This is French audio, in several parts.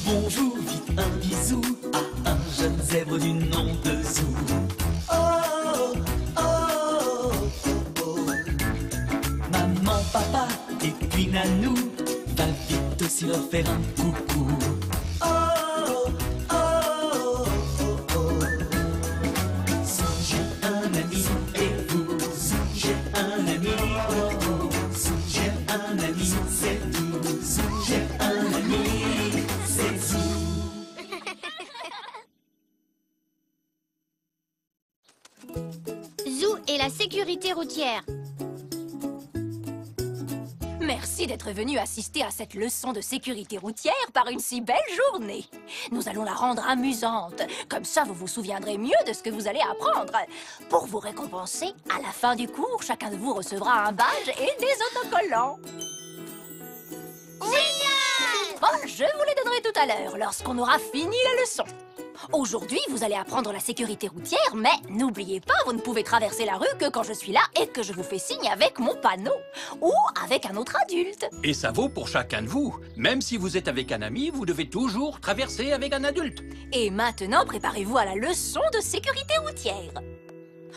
bonjour, vite un bisou à un jeune zèbre du nom de Zou. Oh, oh, oh, oh. Maman, papa et puis Nanou, va vite aussi leur faire un coucou. Oh, oh, oh, oh. Zou, j'ai un ami et vous, Zou, j'ai un ami, oh, oh. Zou, j'ai un ami, c'est tout. Zou, j'ai un ami, c'est Zou. Zou et la sécurité routière. Merci d'être venu assister à cette leçon de sécurité routière par une si belle journée. Nous allons la rendre amusante. Comme ça, vous vous souviendrez mieux de ce que vous allez apprendre. Pour vous récompenser, à la fin du cours, chacun de vous recevra un badge et des autocollants. Génial! Bon, je vous les donnerai tout à l'heure, lorsqu'on aura fini la leçon. Aujourd'hui, vous allez apprendre la sécurité routière, mais n'oubliez pas, vous ne pouvez traverser la rue que quand je suis là et que je vous fais signe avec mon panneau ou avec un autre adulte. Et ça vaut pour chacun de vous. Même si vous êtes avec un ami, vous devez toujours traverser avec un adulte. Et maintenant, préparez-vous à la leçon de sécurité routière.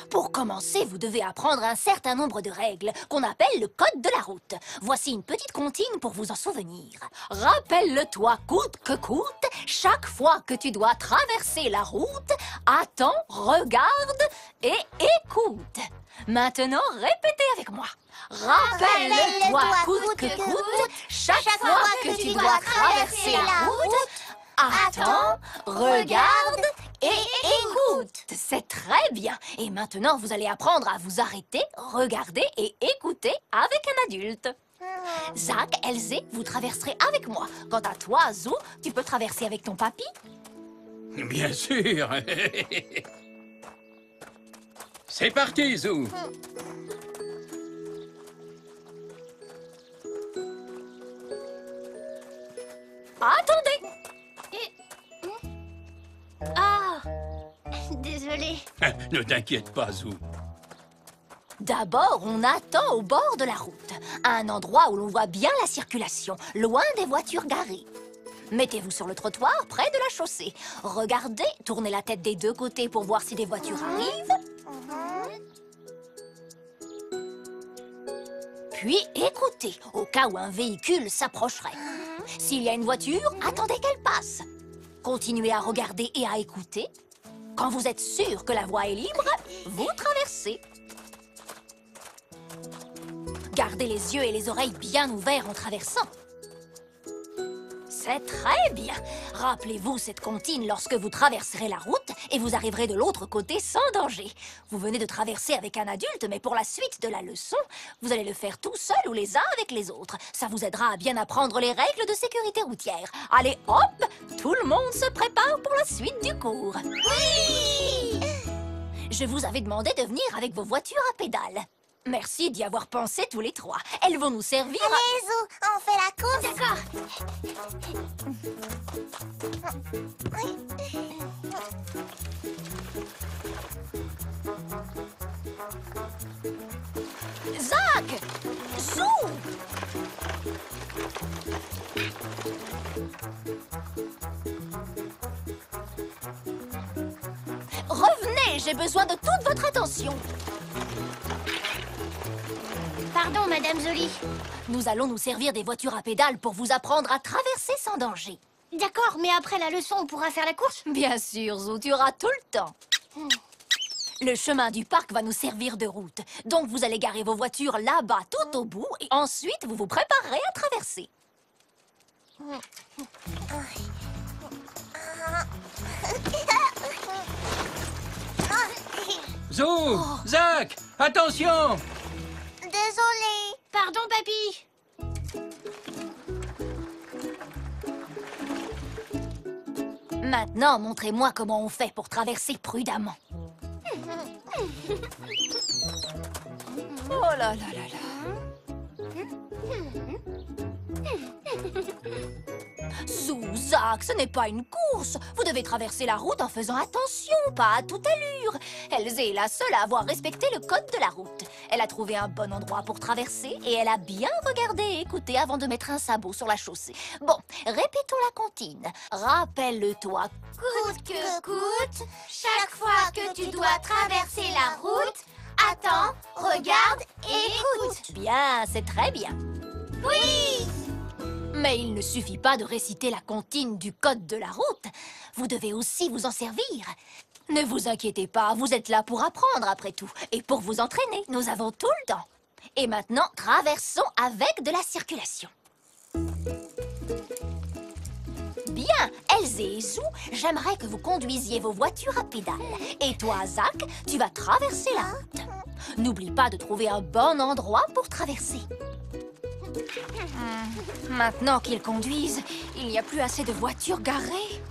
Pour commencer, vous devez apprendre un certain nombre de règles qu'on appelle le code de la route. Voici une petite comptine pour vous en souvenir. Rappelle-le-toi coûte que coûte, chaque fois que tu dois traverser la route, attends, regarde et écoute. Maintenant, répétez avec moi. Rappelle-le-toi coûte que coûte, chaque fois que tu dois traverser la route, attends, regarde et écoute. C'est très bien. Et maintenant, vous allez apprendre à vous arrêter, regarder et écouter avec un adulte. Zach, Elzé, vous traverserez avec moi. Quant à toi, Zou, tu peux traverser avec ton papy. Bien sûr. C'est parti, Zou. Attendez. Ah! Désolée. Ne t'inquiète pas, Zou. D'abord, on attend au bord de la route, à un endroit où l'on voit bien la circulation, loin des voitures garées. Mettez-vous sur le trottoir, près de la chaussée. Regardez, tournez la tête des deux côtés pour voir si des voitures arrivent. Puis écoutez, au cas où un véhicule s'approcherait. S'il y a une voiture, attendez qu'elle passe. Continuez à regarder et à écouter. Quand vous êtes sûr que la voie est libre, vous traversez. Gardez les yeux et les oreilles bien ouverts en traversant. C'est très bien. Rappelez-vous cette comptine lorsque vous traverserez la route et vous arriverez de l'autre côté sans danger. Vous venez de traverser avec un adulte, mais pour la suite de la leçon, vous allez le faire tout seul ou les uns avec les autres. Ça vous aidera à bien apprendre les règles de sécurité routière. Allez, hop, tout le monde se prépare pour la suite du cours. Oui! Je vous avais demandé de venir avec vos voitures à pédales. Merci d'y avoir pensé tous les trois. Elles vont nous servir Allez, Zou, on fait la course. D'accord. Zach! Zou! Revenez, j'ai besoin de toute votre attention. Pardon, Madame Zoli. Nous allons nous servir des voitures à pédales pour vous apprendre à traverser sans danger. D'accord, mais après la leçon, on pourra faire la course? Bien sûr, Zou, tu auras tout le temps. Le chemin du parc va nous servir de route. Donc vous allez garer vos voitures là-bas tout au bout et ensuite vous vous préparerez à traverser. Zou, Zach, attention. Désolée. Pardon, papy. Maintenant, montrez-moi comment on fait pour traverser prudemment. Oh là là là là. Zou, Zach, ce n'est pas une course. Vous devez traverser la route en faisant attention, pas à toute allure. Elzé est la seule à avoir respecté le code de la route. Elle a trouvé un bon endroit pour traverser et elle a bien regardé et écouté avant de mettre un sabot sur la chaussée. Bon, répétons la comptine. Rappelle-toi. Coûte que coûte, chaque fois que tu dois traverser la route, attends, regarde et écoute. Bien, c'est très bien. Oui! Mais il ne suffit pas de réciter la comptine du code de la route. Vous devez aussi vous en servir. Ne vous inquiétez pas, vous êtes là pour apprendre après tout. Et pour vous entraîner, nous avons tout le temps. Et maintenant, traversons avec de la circulation. Bien, Elzé et Zou, j'aimerais que vous conduisiez vos voitures à pédales. Et toi, Zach, tu vas traverser la route. N'oublie pas de trouver un bon endroit pour traverser. Maintenant qu'ils conduisent, il n'y a plus assez de voitures garées.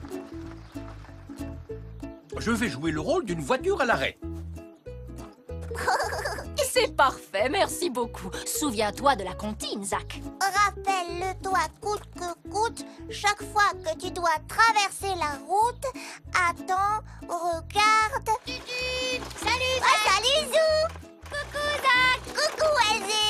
Je vais jouer le rôle d'une voiture à l'arrêt. C'est parfait, merci beaucoup. Souviens-toi de la comptine, Zach. Rappelle-le-toi coûte que coûte, chaque fois que tu dois traverser la route, attends, regarde. Salut Zach! Salut Zou! Coucou Zach! Coucou Elzé!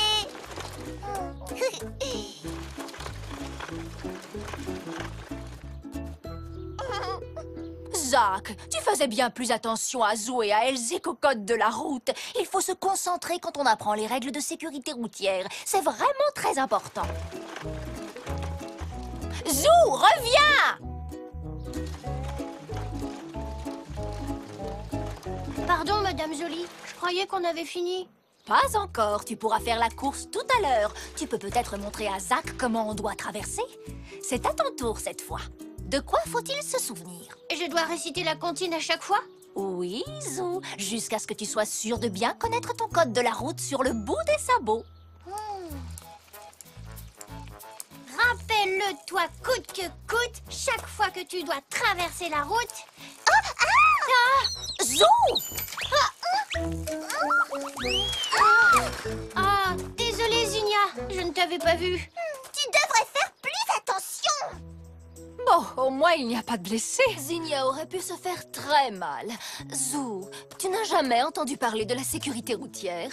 Zach, tu faisais bien plus attention à Zou et à Elzé qu'au code de la route. Il faut se concentrer quand on apprend les règles de sécurité routière. C'est vraiment très important. Zou, reviens! Pardon, Madame Jolie, je croyais qu'on avait fini. Pas encore, tu pourras faire la course tout à l'heure. Tu peux peut-être montrer à Zach comment on doit traverser. C'est à ton tour cette fois. De quoi faut-il se souvenir? Je dois réciter la comptine à chaque fois? Oui, Zou, jusqu'à ce que tu sois sûr de bien connaître ton code de la route sur le bout des sabots. Rappelle-le, toi, coûte que coûte, chaque fois que tu dois traverser la route. Zou! Ah, désolée, Zinnia, je ne t'avais pas vu. Tu devrais faire plus attention. Bon, au moins il n'y a pas de blessés. Zinnia aurait pu se faire très mal. Zou, tu n'as jamais entendu parler de la sécurité routière?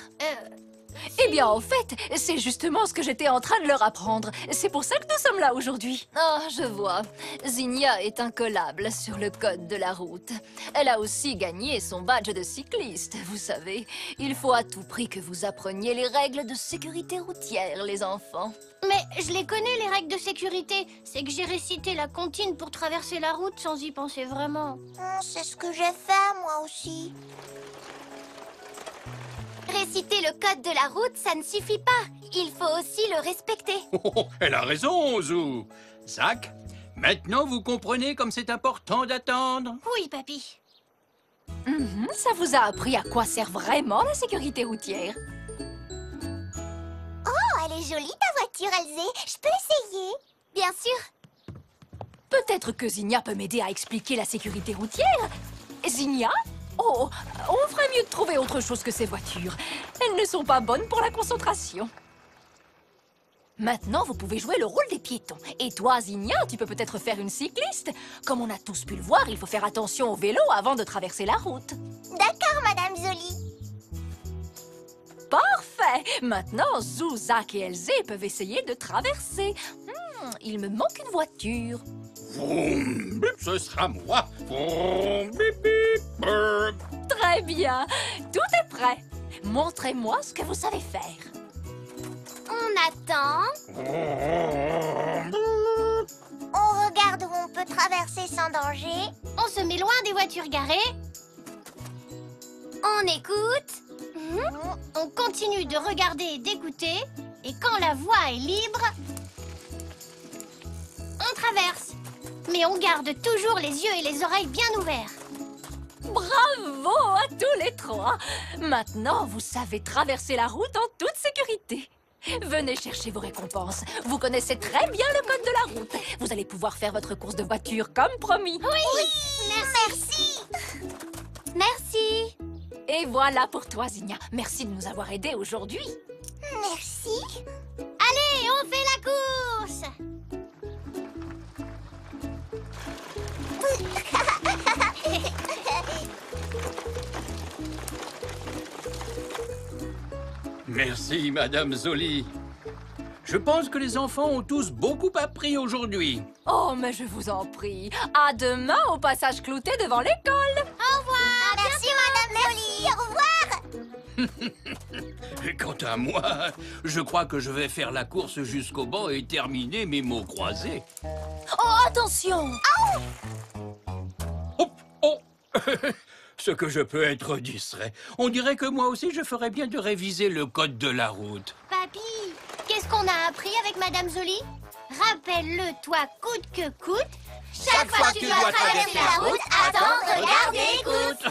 Eh bien, en fait, c'est justement ce que j'étais en train de leur apprendre. C'est pour ça que nous sommes là aujourd'hui. Ah, je vois. Zinnia est incollable sur le code de la route. Elle a aussi gagné son badge de cycliste, vous savez. Il faut à tout prix que vous appreniez les règles de sécurité routière, les enfants. Mais je les connais, les règles de sécurité. C'est que j'ai récité la comptine pour traverser la route sans y penser vraiment. C'est ce que j'ai fait, moi aussi. Réciter le code de la route, ça ne suffit pas. Il faut aussi le respecter. Oh, elle a raison, Zou. Zach, maintenant vous comprenez comme c'est important d'attendre. Oui, papy. Ça vous a appris à quoi sert vraiment la sécurité routière? Oh, elle est jolie, ta voiture, Elzé. Je peux essayer? Bien sûr. Peut-être que Zinnia peut m'aider à expliquer la sécurité routière. Zinnia? Oh, on ferait mieux de trouver autre chose que ces voitures. Elles ne sont pas bonnes pour la concentration. Maintenant, vous pouvez jouer le rôle des piétons. Et toi, Zinnia, tu peux peut-être faire une cycliste. Comme on a tous pu le voir, il faut faire attention au vélo avant de traverser la route. D'accord, Madame Jolie. Parfait! Maintenant, Zou, Zach et Elzé peuvent essayer de traverser. Il me manque une voiture. Vroom, bip, ce sera moi. Vroom, bip, bip, brr. Très bien. Tout est prêt. Montrez-moi ce que vous savez faire. On attend. Vroom, On regarde où on peut traverser sans danger. On se met loin des voitures garées. On écoute. On continue de regarder et d'écouter. Et quand la voie est libre, on traverse. Mais on garde toujours les yeux et les oreilles bien ouverts. Bravo à tous les trois. Maintenant, vous savez traverser la route en toute sécurité. Venez chercher vos récompenses. Vous connaissez très bien le code de la route. Vous allez pouvoir faire votre course de voiture comme promis. Oui, merci. Merci. Et voilà pour toi, Zinnia. Merci de nous avoir aidés aujourd'hui. Merci. Allez, on fait la course. Merci, Madame Zoli. Je pense que les enfants ont tous beaucoup appris aujourd'hui. Oh, mais je vous en prie. À demain au passage clouté devant l'école. Au revoir. Merci, Madame Jolie. Au revoir. Quant à moi, je crois que je vais faire la course jusqu'au banc et terminer mes mots croisés. Oh, attention! Oh, oh. Ce que je peux être distrait. On dirait que moi aussi, je ferais bien de réviser le code de la route. Papy, qu'est-ce qu'on a appris avec Madame Jolie? Rappelle-le, toi, coûte que coûte. Chaque fois que tu dois traverser la route, attends, regarde et écoute.